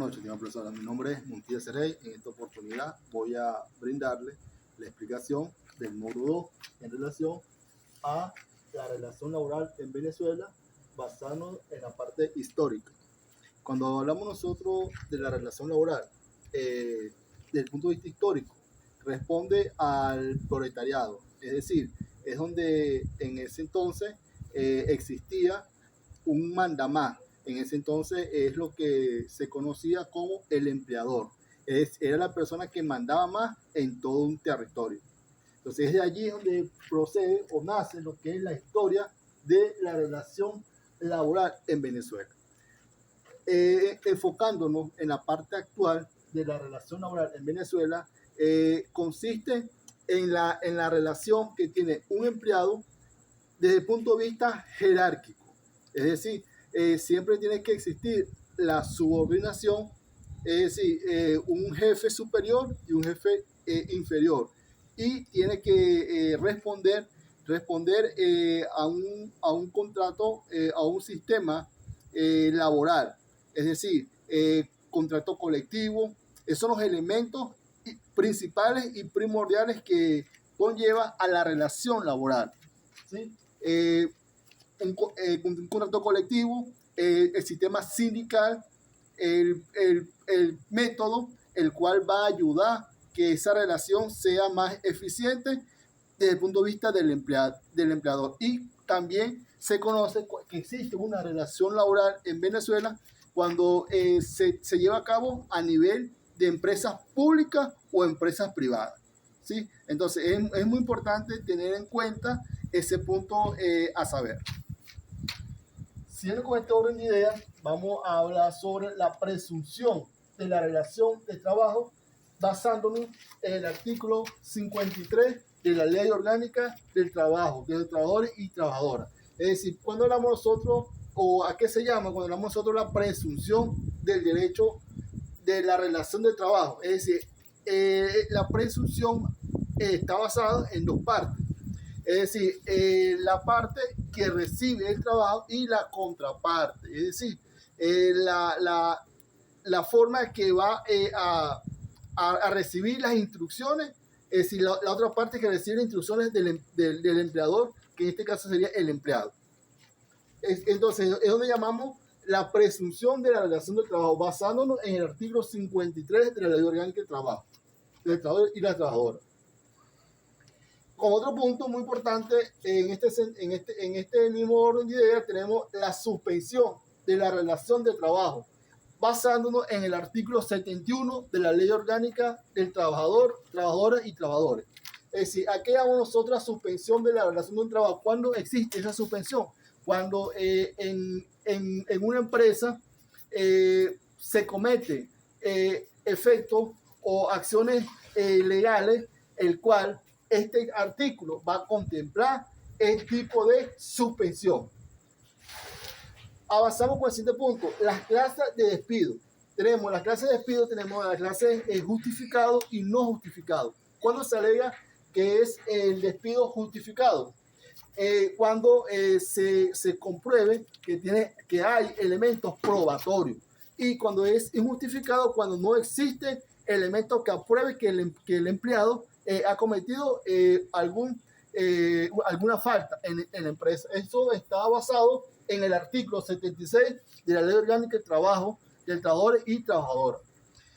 noches, estimada profesora. Mi nombre es Montilla Cerey. En esta oportunidad voy a brindarle la explicación del módulo 2 en relación a la relación laboral en Venezuela, basándonos en la parte histórica. Cuando hablamos nosotros de la relación laboral, desde el punto de vista histórico, responde al proletariado, es decir, es donde en ese entonces existía un mandamás. En ese entonces es lo que se conocía como el empleador. Era la persona que mandaba más en todo un territorio. Entonces es de allí donde procede o nace lo que es la historia de la relación laboral en Venezuela. Enfocándonos en la parte actual de la relación laboral en Venezuela, consiste en la relación que tiene un empleado desde el punto de vista jerárquico. Es decir, siempre tiene que existir la subordinación, es decir, un jefe superior y un jefe inferior. Y tiene que responder a un contrato, a un sistema laboral. Es decir, contrato colectivo. Esos son los elementos principales y primordiales que conlleva a la relación laboral, ¿sí? Un contrato colectivo, el sistema sindical, el método, el cual va a ayudar que esa relación sea más eficiente desde el punto de vista del empleador. Y también se conoce que existe una relación laboral en Venezuela cuando se lleva a cabo a nivel de empresas públicas o empresas privadas, ¿sí? Entonces es muy importante tener en cuenta ese punto a saber. Siguiendo con este orden de ideas, vamos a hablar sobre la presunción de la relación de trabajo basándonos en el artículo 53 de la Ley Orgánica del Trabajo, de los trabajadores y trabajadoras. Es decir, cuando hablamos nosotros, o a qué se llama, cuando hablamos nosotros la presunción del derecho de la relación de trabajo. Es decir, la presunción está basada en dos partes. Es decir, la parte que recibe el trabajo y la contraparte. Es decir, la forma que va a recibir las instrucciones, es decir, la otra parte que recibe las instrucciones del empleador, que en este caso sería el empleado. Entonces, es donde llamamos la presunción de la relación de trabajo, basándonos en el artículo 53 de la Ley Orgánica del Trabajo, del trabajador y la trabajadora. Como otro punto muy importante, en este mismo orden de ideas, tenemos la suspensión de la relación de trabajo, basándonos en el artículo 71 de la Ley Orgánica del Trabajador, Trabajadora y Trabajadores. Es decir, ¿a qué llamamos nosotros la suspensión de la relación de un trabajo? ¿Cuándo existe esa suspensión? Cuando en una empresa se comete efectos o acciones legales, el cual este artículo va a contemplar el tipo de suspensión. Avanzamos con el siguiente punto, las clases de despido. Tenemos las clases de despido, tenemos las clases justificado y no justificado. ¿Cuándo se alega que es el despido justificado? Cuando se compruebe que hay elementos probatorios, y cuando es injustificado, cuando no existe elementos que apruebe que el empleado ha cometido alguna falta en la empresa. Esto está basado en el artículo 76 de la Ley Orgánica del Trabajo, del Trabajador y Trabajadora.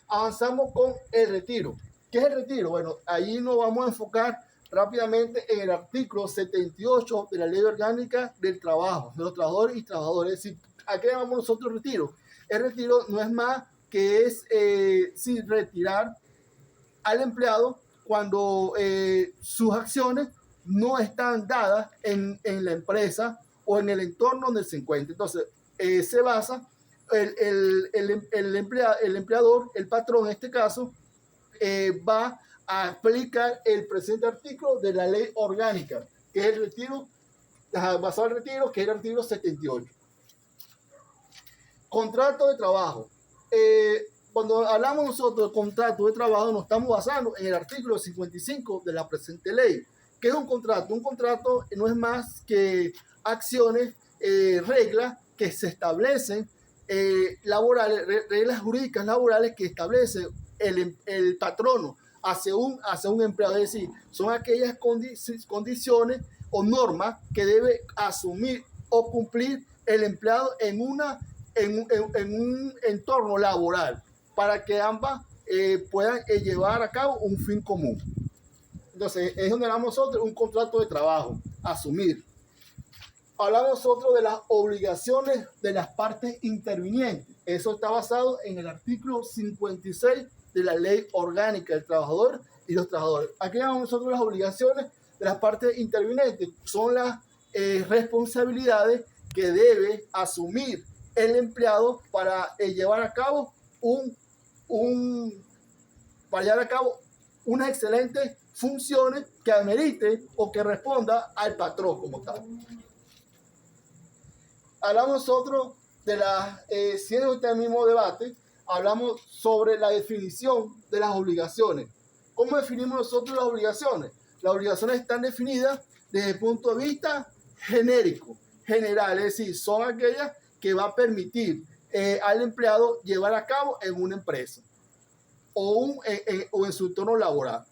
Avanzamos con el retiro. ¿Qué es el retiro? Bueno, ahí nos vamos a enfocar rápidamente en el artículo 78 de la Ley Orgánica del Trabajo, de los trabajadores y trabajadoras. Es decir, ¿a qué llamamos nosotros retiro? El retiro no es más que es retirar al empleado cuando sus acciones no están dadas en la empresa o en el entorno donde se encuentra. Entonces, se basa el empleador, el patrón en este caso, va a aplicar el presente artículo de la Ley Orgánica, que es el retiro, basado en el retiro, que es el artículo 78. Contrato de trabajo. Cuando hablamos nosotros de contrato de trabajo, nos estamos basando en el artículo 55 de la presente ley. ¿Qué es un contrato? Un contrato no es más que acciones, reglas que se establecen laborales, reglas jurídicas laborales que establece el patrono hacia un empleado. Es decir, son aquellas condiciones o normas que debe asumir o cumplir el empleado en un entorno laboral para que ambas puedan llevar a cabo un fin común. Entonces, es donde hablamos nosotros un contrato de trabajo, asumir. Hablamos nosotros de las obligaciones de las partes intervinientes. Eso está basado en el artículo 56 de la Ley Orgánica del Trabajador y los Trabajadores. Aquí hablamos nosotros las obligaciones de las partes intervinientes. Son las responsabilidades que debe asumir el empleado para llevar a cabo unas excelentes funciones que amerite o que responda al patrón como tal. Hablamos nosotros de siendo este mismo debate, hablamos sobre la definición de las obligaciones. ¿Cómo definimos nosotros las obligaciones? Las obligaciones están definidas desde el punto de vista genérico, general, es decir, son aquellas que va a permitir al empleado llevar a cabo en una empresa o en su entorno laboral.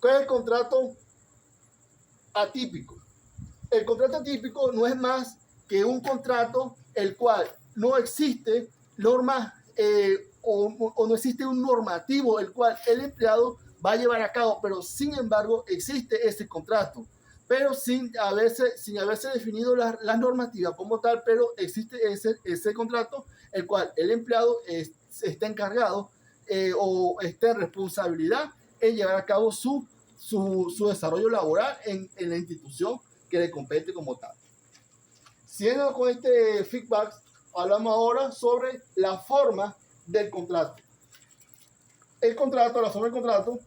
¿Cuál es el contrato atípico? El contrato atípico no es más que un contrato el cual no existe normas o no existe un normativo el cual el empleado va a llevar a cabo, pero sin embargo existe ese contrato, pero sin haberse definido la normativa como tal, pero existe ese contrato el cual el empleado está encargado o está en responsabilidad en llevar a cabo su desarrollo laboral en la institución que le compete como tal. Siguiendo con este feedback, hablamos ahora sobre la forma del contrato. La forma del contrato,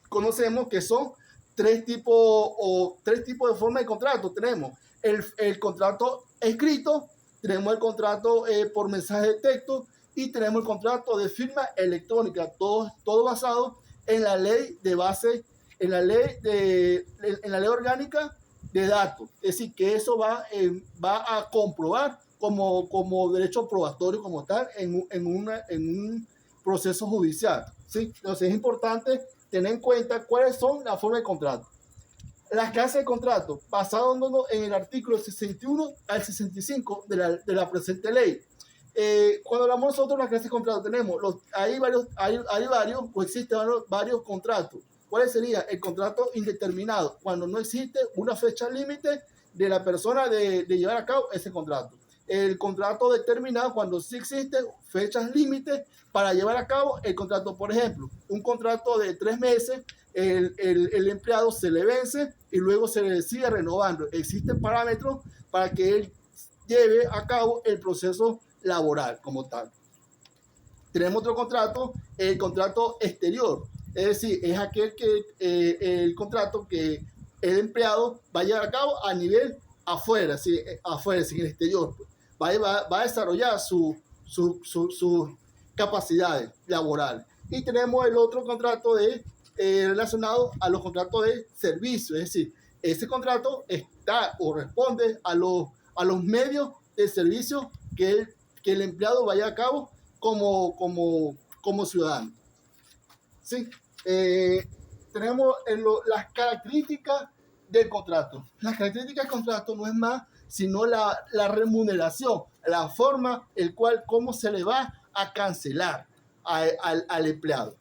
conocemos que son tres tipos de forma de contrato. Tenemos el contrato escrito, tenemos el contrato por mensaje de texto y tenemos el contrato de firma electrónica, todo basado en la ley de base, en la ley orgánica de datos. Es decir, que eso va a comprobar como derecho probatorio como tal en un proceso judicial, ¿sí? Entonces es importante tener en cuenta cuáles son las formas de contrato. Las clases de contrato, basándonos en el artículo 61 al 65 de la presente ley. Cuando hablamos nosotros de las clases de contrato, tenemos existen varios contratos. ¿Cuál sería? El contrato indeterminado, cuando no existe una fecha límite de la persona de llevar a cabo ese contrato. El contrato determinado, cuando sí existen fechas límites para llevar a cabo el contrato. Por ejemplo, un contrato de 3 meses, el empleado se le vence y luego se le sigue renovando. Existen parámetros para que él lleve a cabo el proceso laboral como tal. Tenemos otro contrato, el contrato exterior. Es decir, es aquel el contrato que el empleado va a llevar a cabo a nivel afuera, ¿sí? En el exterior. Va a desarrollar sus capacidades laborales. Y tenemos el otro contrato relacionado a los contratos de servicio. Es decir, ese contrato está o responde a los medios de servicio que el empleado vaya a cabo como ciudadano. ¿Sí? Tenemos las características del contrato. Las características del contrato no es más sino la remuneración, la forma, cómo se le va a cancelar al empleado.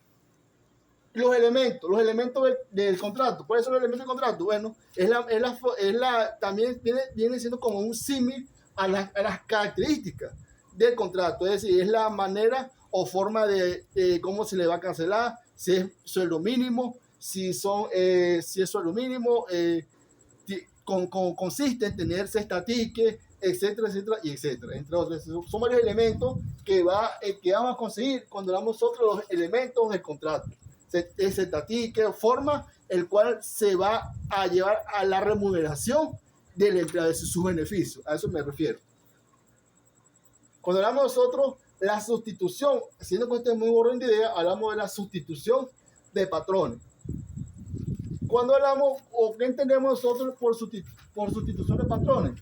Los elementos del contrato. ¿Cuáles son los elementos del contrato? Bueno, también viene siendo como un símil a las características del contrato. Es decir, es la manera o forma de cómo se le va a cancelar, si es sueldo mínimo, si es sueldo mínimo, consiste en tener cestatique, etcétera, entre otros. Son varios elementos que vamos a conseguir cuando damos nosotros los elementos del contrato. El cestatique forma el cual se va a llevar a la remuneración del empleado, de sus beneficios. A eso me refiero. Cuando hablamos nosotros la sustitución, siendo que este es muy orden de idea, hablamos de la sustitución de patrones. Cuando hablamos, o qué entendemos nosotros por sustitución de patrones,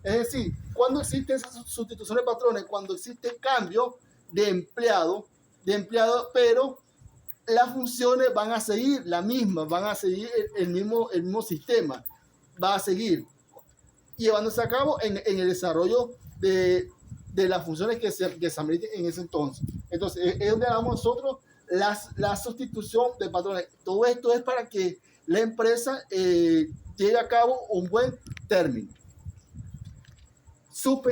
Es decir, cuando existe esa sustitución de patrones, cuando existe cambio de empleado, pero las funciones van a seguir la misma, van a seguir el mismo sistema, va a seguir llevándose a cabo en el desarrollo de las funciones que se ameriten en ese entonces. Entonces, es donde damos nosotros la sustitución de patrones. Todo esto es para que la empresa lleve a cabo un buen término.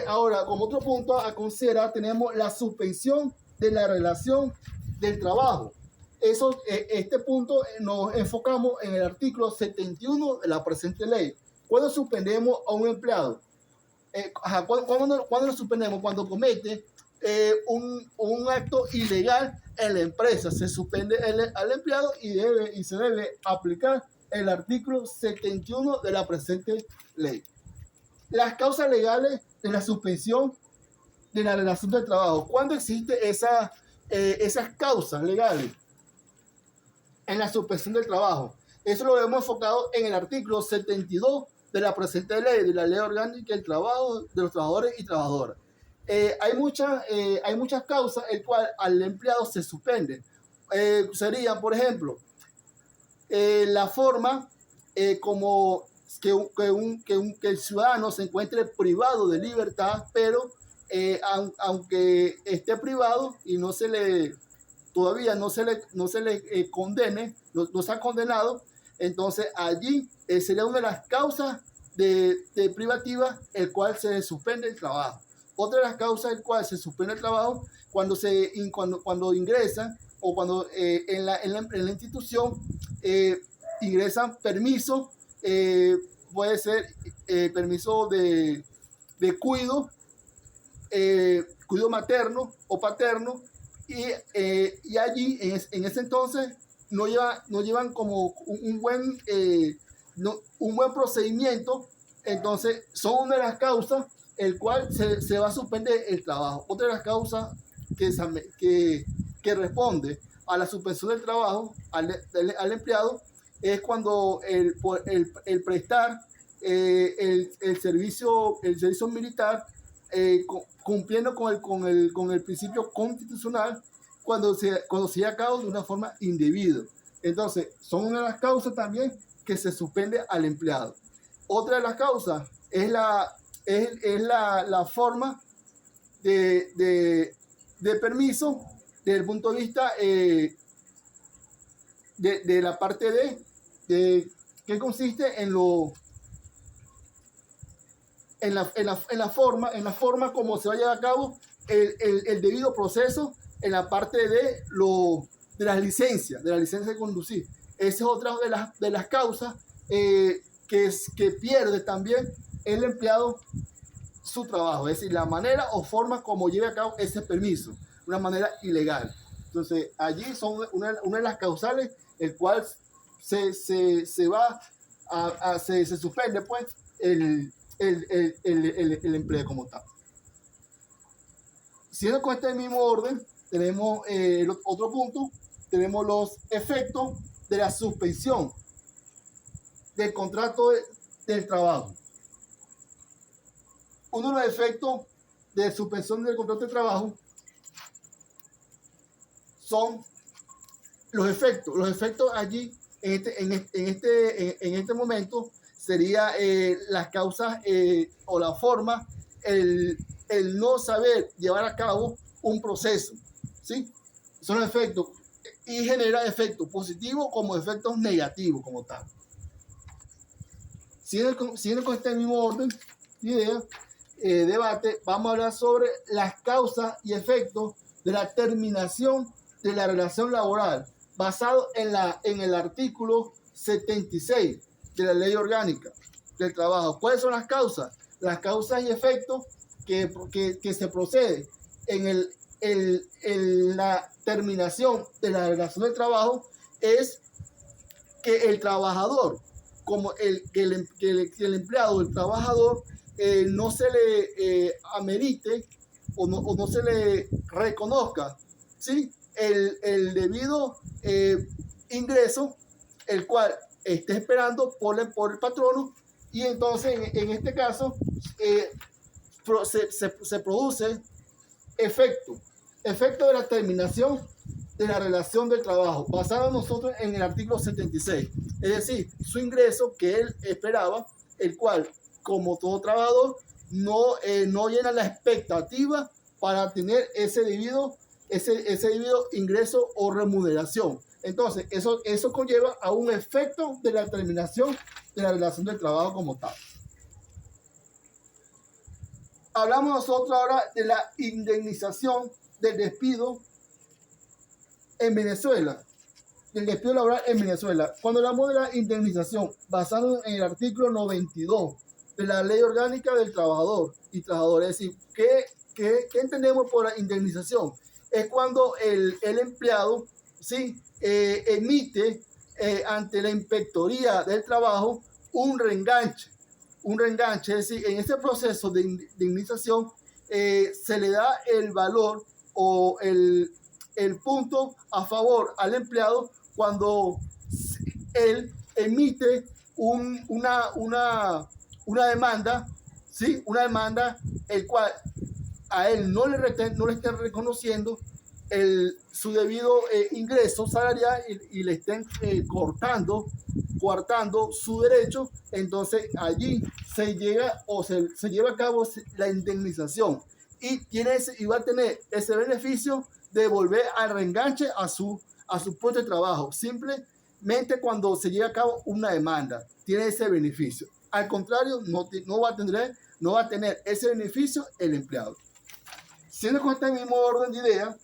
Ahora, como otro punto a considerar, tenemos la suspensión de la relación del trabajo. Este punto nos enfocamos en el artículo 71 de la presente ley. ¿Cuándo suspendemos a un empleado? ¿Cuándo lo suspendemos? Cuando comete un acto ilegal en la empresa. Se suspende al empleado y se debe aplicar el artículo 71 de la presente ley. Las causas legales de la suspensión de la relación de trabajo. ¿Cuándo existen esas causas legales en la suspensión del trabajo? Eso lo hemos enfocado en el artículo 72 de la presente ley, de la ley orgánica del trabajo de los trabajadores y trabajadoras. Hay muchas causas el cual al empleado se suspende. Serían, por ejemplo, la forma como que el ciudadano se encuentre privado de libertad, pero aunque esté privado y todavía no se le condene, no se ha condenado, entonces allí sería una de las causas de privativa el cual se suspende el trabajo. Otra de las causas el cual se suspende el trabajo cuando ingresan o cuando en la institución ingresan permisos, puede ser permiso de cuidado materno o paterno, y allí en ese entonces no llevan como un buen procedimiento. Entonces son una de las causas el cual se va a suspender el trabajo. Otra de las causas que responde a la suspensión del trabajo al empleado es cuando el prestar el servicio militar, cumpliendo con el principio constitucional, cuando se lleva a cabo de una forma indebida. Entonces, son una de las causas también que se suspende al empleado. Otra de las causas es la forma de permiso desde el punto de vista de la parte de que consiste en la forma como se va a llevar a cabo el debido proceso en la parte de las licencias, de conducir. Esa es otra de las causas que pierde también el empleado su trabajo, es decir, la manera o forma como lleve a cabo ese permiso, una manera ilegal. Entonces, allí son una de las causales, el cual se suspende pues el empleo como tal. Siguiendo con este mismo orden, tenemos otro punto, tenemos los efectos de la suspensión del contrato del trabajo. Uno de los efectos de suspensión del contrato de trabajo son los efectos. Los efectos allí, en este momento, sería las causas o la forma, el no saber llevar a cabo un proceso, ¿sí? Son los efectos, y genera efectos positivos como efectos negativos como tal. Siguiendo con este mismo orden de ideas, debate, vamos a hablar sobre las causas y efectos de la terminación de la relación laboral, basado en el artículo 76 de la Ley Orgánica del Trabajo. ¿Cuáles son las causas? Las causas y efectos que se procede en la terminación de la relación de trabajo es que el trabajador, como el empleado, el trabajador, no se le amerite o no se le reconozca, ¿sí?, el debido ingreso, el cual esté esperando por el patrono Y entonces, en este caso, se produce efecto de la terminación de la relación del trabajo, basado nosotros en el artículo 76. Es decir, su ingreso que él esperaba, el cual, como todo trabajador, no llena la expectativa para tener ese debido ingreso o remuneración. Entonces, eso conlleva a un efecto de la terminación de la relación del trabajo como tal. Hablamos nosotros ahora de la indemnización del despido en Venezuela, del despido laboral en Venezuela. Cuando hablamos de la indemnización, basado en el artículo 92 de la Ley Orgánica del Trabajador y Trabajadora, es decir, ¿qué entendemos por la indemnización? Es cuando el empleado, ¿sí?, emite ante la Inspectoría del Trabajo un reenganche, es decir, en este proceso de indemnización se le da el valor o el punto a favor al empleado cuando él emite una demanda, ¿sí?, una demanda el cual a él no le estén reconociendo su debido ingreso salarial y le estén coartando su derecho. Entonces allí se lleva a cabo la indemnización y va a tener ese beneficio de volver al reenganche a su puesto de trabajo. Simplemente cuando se lleva a cabo una demanda, tiene ese beneficio. Al contrario, no va a tener ese beneficio el empleado. Siendo con este mismo orden de ideas,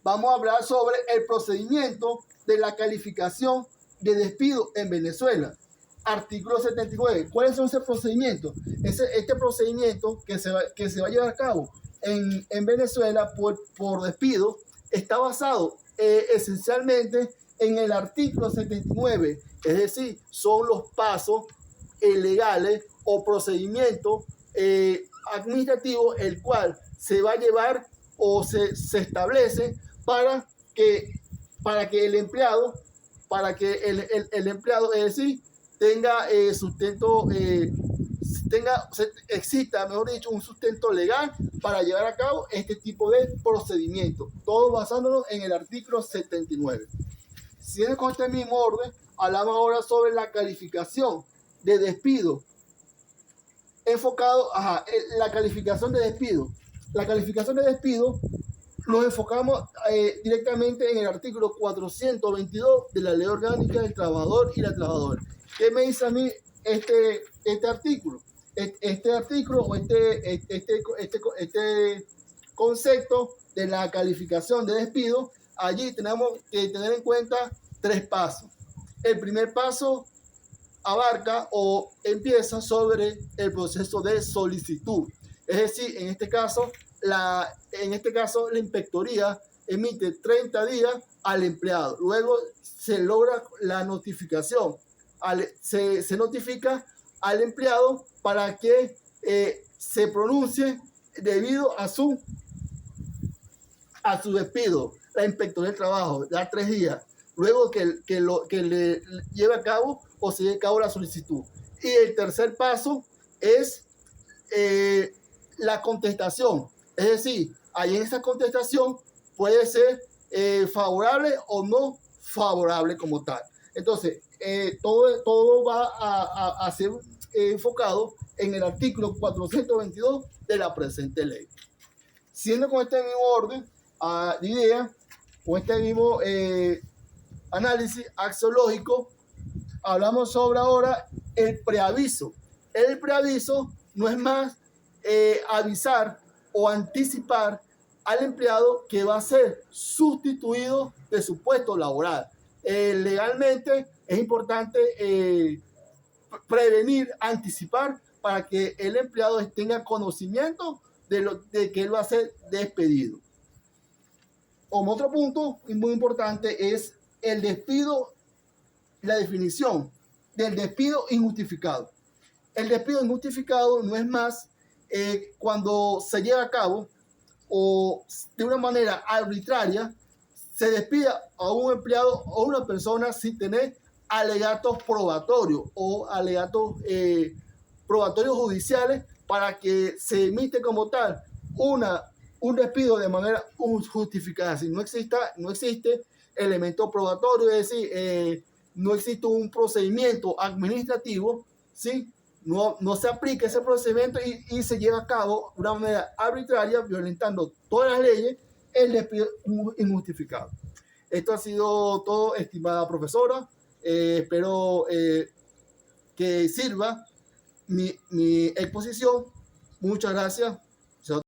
vamos a hablar sobre el procedimiento de la calificación de despido en Venezuela. Artículo 79. ¿Cuáles son esos procedimientos? Este procedimiento que se va a llevar a cabo en Venezuela por despido está basado esencialmente en el artículo 79. Es decir, son los pasos legales o procedimientos administrativos el cual se va a llevar o se establece para que el empleado, es decir, tenga sustento, exista, mejor dicho, un sustento legal para llevar a cabo este tipo de procedimiento, todo basándonos en el artículo 79. Siguiendo con este mismo orden, hablamos ahora sobre la calificación de despido, enfocado en la calificación de despido. La calificación de despido nos enfocamos directamente en el artículo 422 de la Ley Orgánica del Trabajador y la Trabajadora. ¿Qué me dice a mí este artículo? Este artículo o este concepto de la calificación de despido, allí tenemos que tener en cuenta 3 pasos. El primer paso abarca o empieza sobre el proceso de solicitud. Es decir, en este caso la inspectoría emite 30 días al empleado. Luego se logra la notificación. Se notifica al empleado para que se pronuncie debido a su despido. La Inspectoría del Trabajo da 3 días. Luego que le lleve a cabo o se lleve a cabo la solicitud. Y el tercer paso es la contestación. Es decir, ahí en esa contestación puede ser favorable o no favorable como tal. Entonces, todo va a ser enfocado en el artículo 422 de la presente ley. Siendo con este mismo orden de idea, con este mismo análisis axiológico, hablamos sobre ahora el preaviso. El preaviso no es más avisar o anticipar al empleado que va a ser sustituido de su puesto laboral. Legalmente es importante prevenir, anticipar para que el empleado tenga conocimiento de que él va a ser despedido. Como otro punto muy importante es el despido, la definición del despido injustificado. El despido injustificado no es más cuando se lleva a cabo o de una manera arbitraria se despida a un empleado o una persona sin tener alegatos probatorios o alegatos probatorios judiciales para que se emite como tal un despido de manera justificada. Si no existe elemento probatorio, es decir, no existe un procedimiento administrativo, ¿sí? No se aplica ese procedimiento y se lleva a cabo de una manera arbitraria, violentando todas las leyes, el despido injustificado. Esto ha sido todo, estimada profesora. Espero que sirva mi exposición. Muchas gracias.